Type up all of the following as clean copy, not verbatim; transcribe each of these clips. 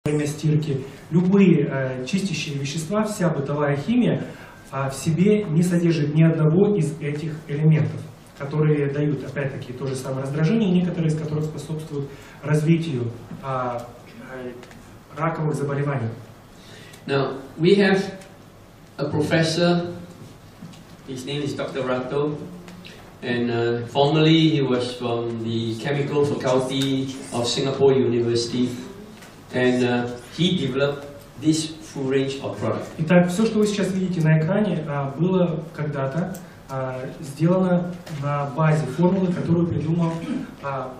время стирки, любые чистящие вещества, вся бытовая химия в себе не содержит ни одного из этих элементов, которые дают, опять-таки, то же самое раздражение, некоторые из которых способствуют развитию раковых заболеваний. Now, we have a professor, his name is Dr. Rato, and formerly he was from the Chemical Faculty of Singapore University, and he developed this full range of products. Итак, все, что вы сейчас видите на экране, было когда-то сделано на базе формулы, которую придумал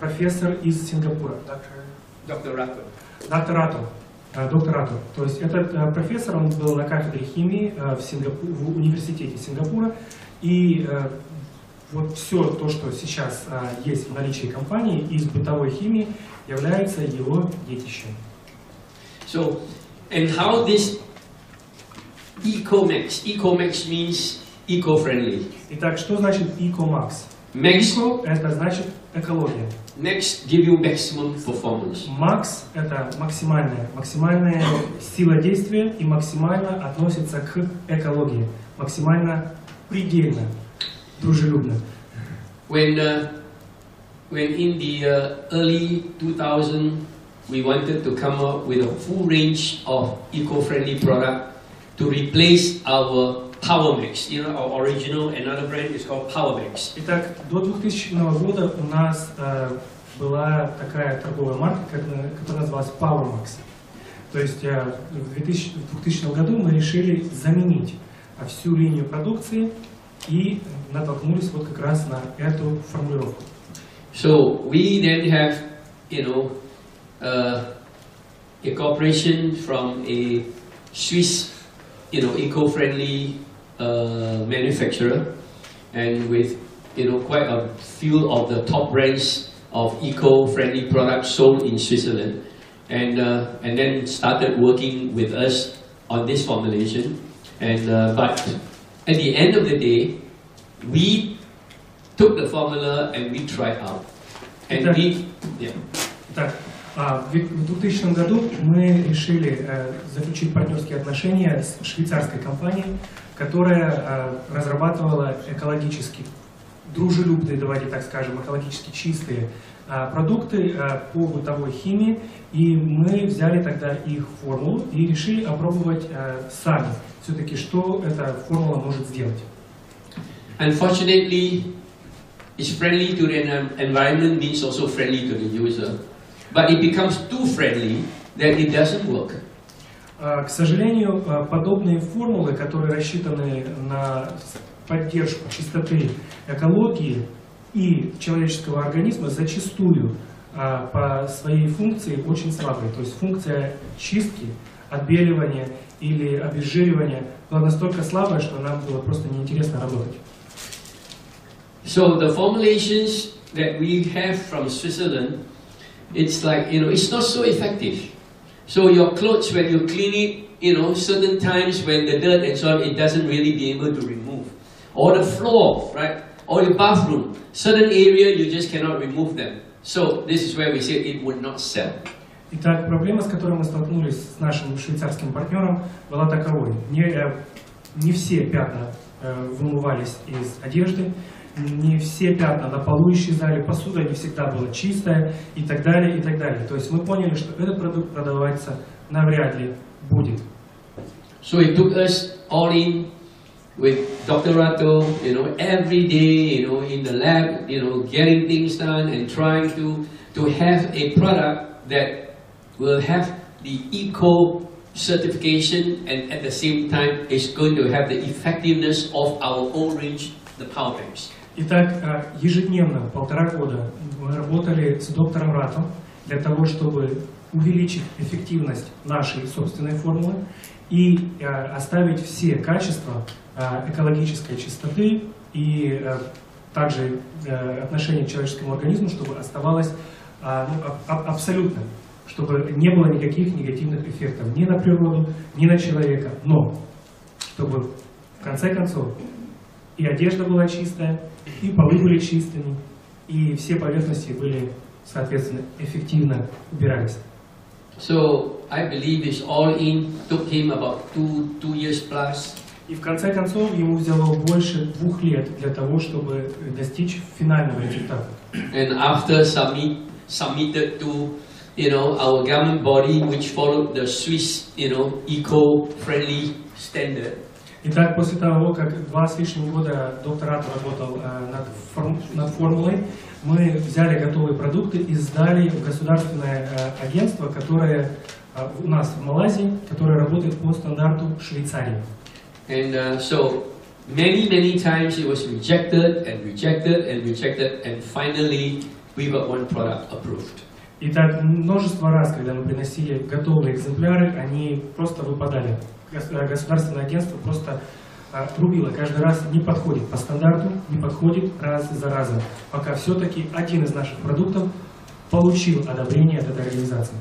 профессор из Сингапура, Dr. Rato. Доктор Рато. То есть этот профессор, он был на кафедре химии в университете Сингапура, и вот все то, что сейчас есть в наличии компании из бытовой химии, является его детищем. So, and how this Ecomax? Ecomax means eco-friendly. Итак, что значит Ecomax? Max. Eco — это значит экология. Max give you maximum performance. Max — это максимальная сила действия и максимально относится к экологии, максимально предельно, дружелюбно. When in the early 2000s we wanted to come up with a full range of eco-friendly product to replace our PowerMax, you know, our original, another brand is called PowerMax. Итак, до 2000 года у нас была такая торговая марка, которая называлась PowerMax. То есть в 2000 году мы решили заменить всю линию продукции и натолкнулись вот как раз на эту формулировку. So we then have, you know, a cooperation from a Swiss, you know, eco-friendly manufacturer, and with, you know, quite a few of the top brands of eco-friendly products sold in Switzerland, and then started working with us on this formulation. And but at the end of the day, we took the formula and we tried out, and в 2000 году мы решили заключить партнерские отношения с швейцарской компанией, которая разрабатывала экологически дружелюбные, давайте так скажем, экологически чистые продукты по бытовой химии. И мы взяли тогда их формулу и решили опробовать сами, все-таки, что эта формула может сделать. Unfortunately, it's friendly to the environment means also friendly to the user. But it becomes too friendly that it doesn't work. К сожалению, подобные формулы, которые рассчитаны на поддержку чистоты экологии и человеческого организма, зачастую по своей функции очень слабые. То есть функция чистки, отбеливания или обезжиривания была настолько слабая, что нам было просто неинтересно работать. So the formulations that we have from Switzerland, it's like, you know, it's not so effective. So your clothes, when you clean it, you know, certain times when the dirt and so on, it doesn't really be able to remove. Or the floor, right? Or the bathroom, certain area you just cannot remove them. So this is where we say it would not sell. Итак, проблема, с которой мы столкнулись с нашим швейцарским партнером, была таковой. Не все пятна вымывались из одежды, не все пятна на полу исчезали, посуда не всегда была чистая и так далее, и так далее. То есть мы поняли, что этот продукт продаваться навряд ли будет. So it took us all in with Dr. Rato, you know, every day, you know, in the lab, you know, getting things done and trying to have a product that will have the eco certification and at the same time is going to have the effectiveness of our own range, the PowerMax. Итак, ежедневно, 1,5 года мы работали с доктором Рато для того, чтобы увеличить эффективность нашей собственной формулы и оставить все качества экологической чистоты и также отношение к человеческому организму, чтобы оставалось абсолютно, чтобы не было никаких негативных эффектов ни на природу, ни на человека, но чтобы в конце концов и одежда была чистая, и полы были чистыми, и все поверхности были, соответственно, эффективно убирались. So I believe it's all in, took him about two years plus. И в конце концов ему взяло больше 2 лет для того, чтобы достичь финального результата. And after submitted to, our government body, which followed the Swiss, eco-friendly standard. Итак, после того, как 2 с лишним года докторат работал над формулой, мы взяли готовые продукты и сдали в государственное агентство, которое у нас в Малайзии, которое работает по стандарту Швейцарии. And so many times it was rejected, and finally we got one product approved. Итак, множество раз, когда мы приносили готовые экземпляры, они просто выпадали. Государственное агентство просто рубило, каждый раз не подходит по стандарту, не подходит раз за разом, пока все-таки один из наших продуктов получил одобрение от этой организации.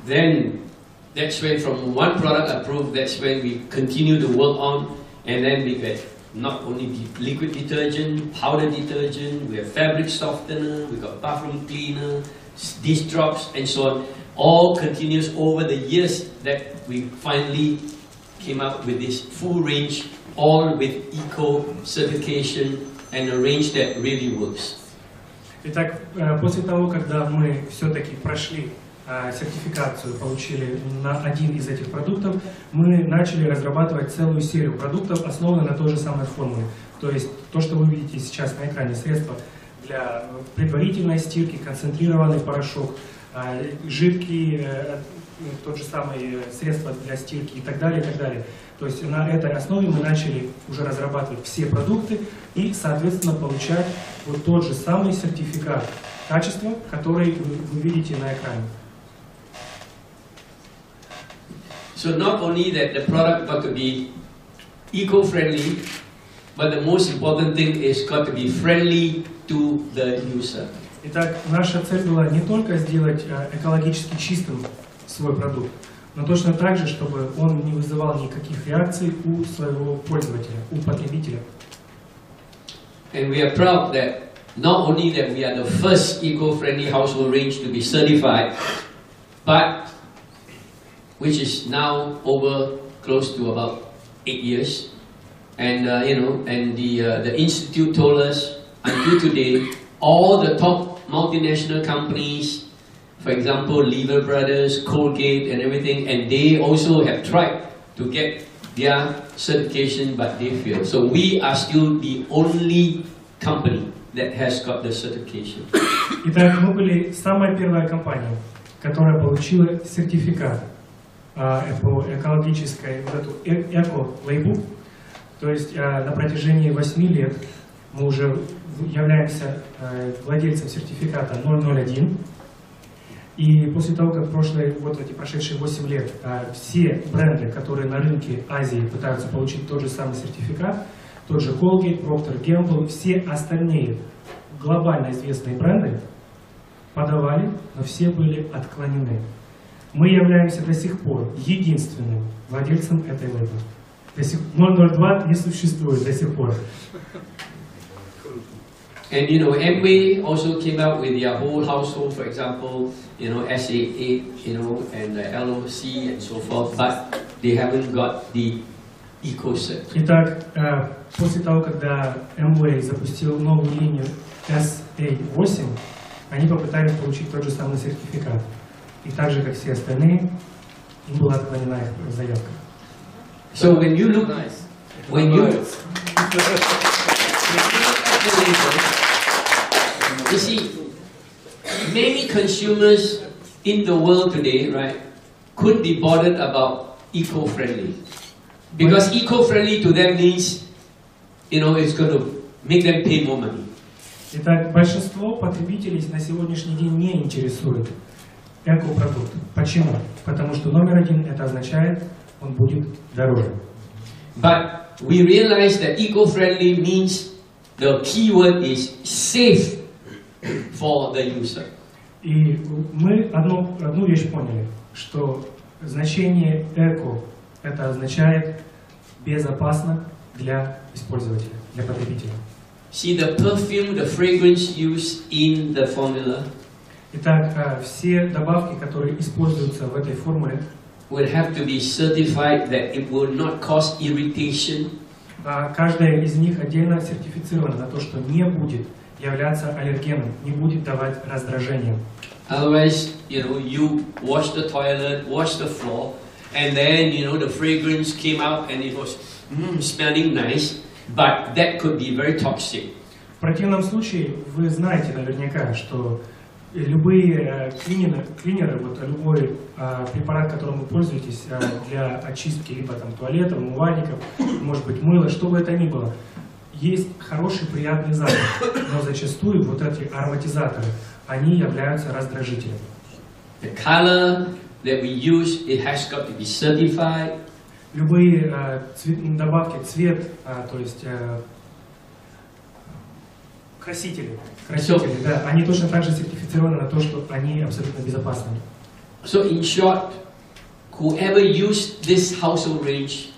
Then that's when from one product approved, that's when we continue to work on, and then we get not only liquid detergent, powder detergent, we have fabric softener, we got bathroom cleaner, dish drops, and so on. All continues over the years that we finally came up with this full range, all with eco certification and a range that really works. Итак, после того, когда мы все-таки прошли сертификацию, получили на один из этих продуктов, мы начали разрабатывать целую серию продуктов, основанных на той же самой формуле. То есть то, что вы видите сейчас на экране, средства для предварительной стирки, концентрированный порошок, жидкий, тот же самый средства для стирки и так далее, и так далее. То есть на этой основе мы начали уже разрабатывать все продукты и, соответственно, получать вот тот же самый сертификат качества, который вы видите на экране. So not only that the product got to be eco-friendly, but the most important thing is got to be friendly to the user. Итак, наша цель была не только сделать экологически чистым свой продукт, но точно так же, чтобы он не вызывал никаких реакций у своего пользователя, у потребителя. And we are proud that not only that we are the first eco-friendly household range to be certified, but which is now over close to about 8 years, and the institute told us until today, all the top multinational companies, for example, Lever Brothers, Colgate, and everything, and they also have tried to get their certification, but they failed. So we are still the only company that has got the certification. Итак, мы были самая первая компания, которая получила сертификат по экологической, вот эту эко-лейбл. То есть на протяжении 8 лет мы уже являемся владельцем сертификата 001. И после того, как вот эти прошедшие 8 лет все бренды, которые на рынке Азии пытаются получить тот же самый сертификат, тот же Colgate, Procter & Gamble, все остальные глобально известные бренды подавали, но все были отклонены. Мы являемся до сих пор единственным владельцем этой лейблы. 002 не существует до сих пор. And Amway also came out with their whole household, for example, SA8, and LOC and so forth, but they haven't got the eco-cert. Итак, после того, когда Amway запустил новую линию SA8, они попытались получить тот же самый сертификат. И так же, как все остальные, им была отклонена их заявка. So when you look, you see, many consumers in the world today, right, could be bothered about eco-friendly. Because eco-friendly to them means, it's going to make them pay more money. Итак, большинство потребителей на сегодняшний день не интересует эко-продукт. Почему? Потому что номер один это означает, он будет дороже. But we realize that eco-friendly means the keyword is safe for the user. И мы одну вещь поняли, что значение эко это означает безопасно для использователя, для потребителя. See the perfume, the fragrance used in the formula. Итак, все добавки, которые используются в этой формуле, will have to be certified that it will not cause irritation, каждая из них отдельно сертифицирована на то, что не будет являться аллергеном, не будет давать раздражения. otherwise, you wash the toilet, wash the floor, and then, the fragrance came out and it was smelling nice, but that could be very toxic. В противном случае вы знаете наверняка, что любые клинеры, любой препарат, которым вы пользуетесь для очистки либо туалетов, умывальников, может быть мыла, что бы это ни было, есть хороший приятный запах, но зачастую вот эти ароматизаторы, они являются раздражителем. The color that we use, it has got to be certified. Любые добавки, цвет, то есть красители, да, они точно так же сертифицированы на то, что они абсолютно безопасны. So in short, whoever use this household range,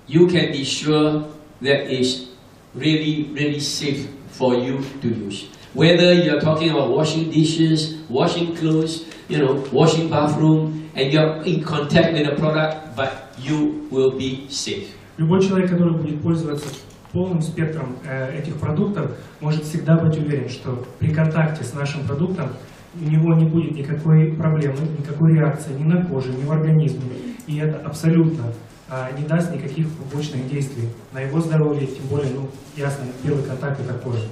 you can be sure that it's really, really safe for you to use. Whether you're talking about washing dishes, washing clothes, washing bathroom, and you're in contact with the product, but you will be safe. Любой человек, который будет пользоваться полным спектром этих продуктов, может всегда быть уверен, что при контакте с нашим продуктом у него не будет никакой проблемы, никакой реакции ни на коже, ни в организме. И это абсолютно не даст никаких побочных действий на его здоровье, тем более, ясно, первый контакт это кожа.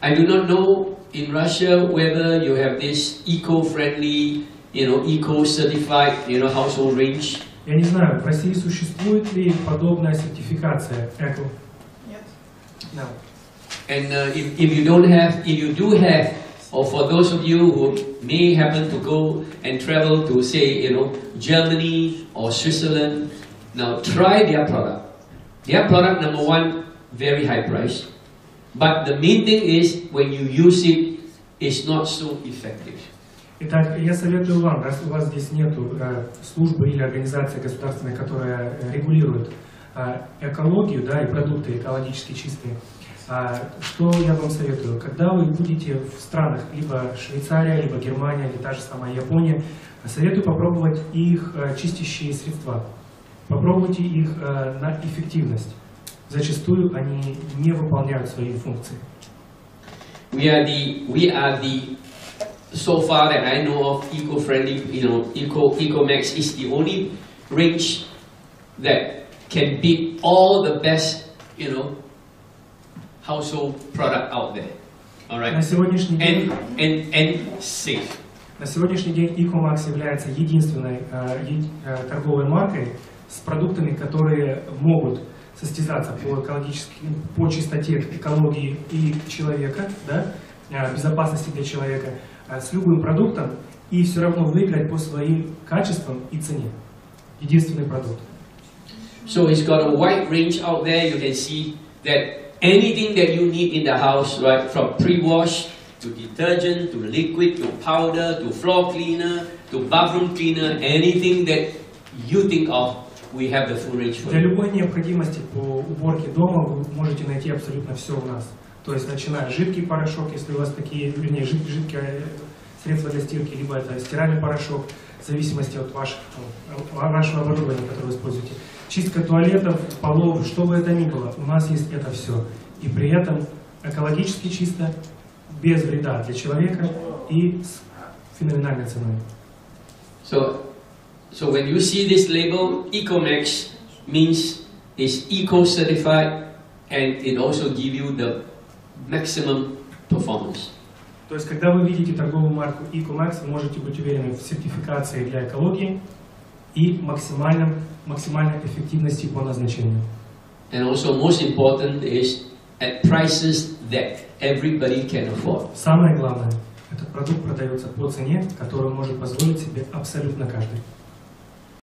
I do not know in Russia whether you have this eco-friendly, eco-certified, household range. Я не знаю, в России существует ли подобная сертификация эко? Нет. No. And if you don't have, if you do have, or for those of you who may happen to go and travel to, say, Germany or Switzerland, now try their product. Their product, number one, very high price. But the main thing is, when you use it, it's not so effective. Итак, я советую вам, раз у вас здесь нет службы или организации государственной, которая регулирует экологию, и продукты экологически чистые, что я вам советую? Когда вы будете в странах, либо Швейцария, либо Германия, или та же самая Япония, советую попробовать их чистящие средства. Попробуйте их на эффективность. Зачастую они не выполняют свои функции. We are the so far that I know of eco-friendly, EcoMax is the only range that can beat all the best, household product out there. All right. На сегодняшний день and safe. На сегодняшний день EcoMax является единственной торговой маркой с продуктами, которые могут состязаться по чистоте, экологии и человека, безопасности для человека, с любым продуктом и все равно выиграть по своим качествам и цене. Единственный продукт. So it's got a wide range out there. You can see that anything that you need in the house, right, from pre-wash to detergent to liquid to powder to floor cleaner to bathroom cleaner, anything that you think of, we have the full range for Для you. любой необходимости по уборке дома вы можете найти абсолютно все у нас. То есть начиная жидкий порошок, если у вас такие, жидкие средства для стирки, либо это стиральный порошок, в зависимости от вашего оборудования, которое вы используете. Чистка туалетов, полов, что бы это ни было, у нас есть это все. И при этом экологически чисто, без вреда для человека и с феноменальной ценой. So when you see this label, EcoMax means it's eco-certified and it also gives you the maximum performance. То есть, когда вы видите торговую марку EcoMax, вы можете быть уверены в сертификации для экологии и максимальной эффективности по назначению. And also most important is at prices that everybody can afford. Самое главное, этот продукт продается по цене, которую может позволить себе абсолютно каждый.